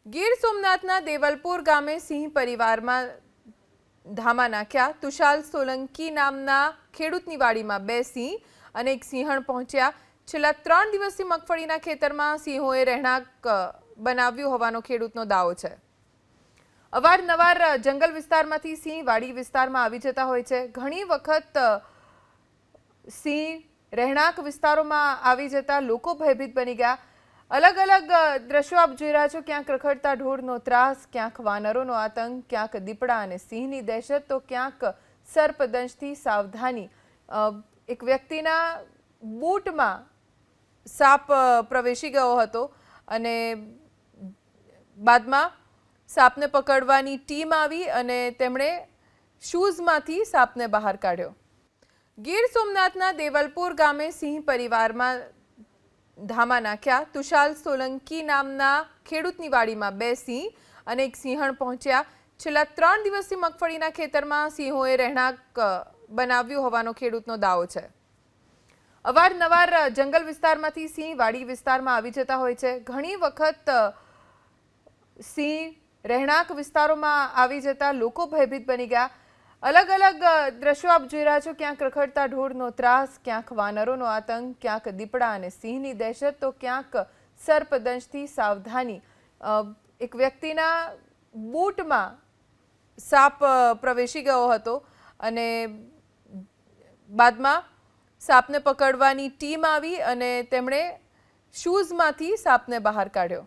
ગીર સોમનાથના દેવલપુર ગામે સિંહ પરિવારમાં ધામા નાખ્યા। તુષાલ સોલંકી નામના ખેડૂતની વાડીમાં બે સિંહ અને એક સિંહણ પહોંચ્યા। છેલ્લા 3 દિવસથી મગફળીના ખેતરમાં સિંહોએ રહેણાંક બનાવ્યું હોવાનો ખેડૂતનો દાવો છે। અવારનવાર જંગલ વિસ્તારમાંથી સિંહ વાડી વિસ્તારમાં આવી જતા હોય છે। ઘણી વખત સિંહ રહેણાંક વિસ્તારોમાં આવી જતા લોકો ભયભીત બની ગયા। अलग अलग दृश्यों आप જોઈ રહ્યા છો। ક્યાંક રખડતા ઢોરનો ત્રાસ, ક્યાંક વાનરોનો આતંક, ક્યાંક દીપડા અને સિંહની દહેશત, તો ક્યાંક સર્પદંશથી સાવધાની। એક વ્યક્તિના બૂટમાં સાપ પ્રવેશી ગયો હતો અને બાદમાં સાપને પકડવાની ટીમ આવી અને તેમણે શૂઝમાંથી સાપને બહાર કાઢ્યો। ગીર સોમનાથના દેવલપુર ગામે સિંહ પરિવારમાં ધામા નાખ્યા। તુષાલ સોલંકી નામના ખેડૂતની વાડીમાં બે સિંહ અને એક સિંહણ પહોંચ્યા। છેલ્લા 3 દિવસથી મગફળીના ખેતરમાં સિંહોએ રહેણાંક બનાવ્યું હોવાનો ખેડૂતનો દાવો છે। અવારનવાર જંગલ વિસ્તારમાંથી સિંહ વાડી વિસ્તારમાં આવી જતા હોય છે। ઘણી વખત સિંહ રહેણાંક વિસ્તારોમાં આવી જતા લોકો ભયભીત બની ગયા। अलग अलग दृश्यों आप જોઈ રહ્યા છો। ક્યાંક રખડતા ઢોરનો ત્રાસ, ક્યાંક વાનરોનો આતંક, ક્યાંક દીપડા અને સિંહની દહેશત, તો ક્યાંક સર્પદંશથી સાવધાની। એક વ્યક્તિના બૂટમાં સાપ પ્રવેશી ગયો હતો અને બાદમાં સાપને પકડવાની ટીમ આવી અને તેમણે શૂઝમાંથી સાપને બહાર કાઢ્યો।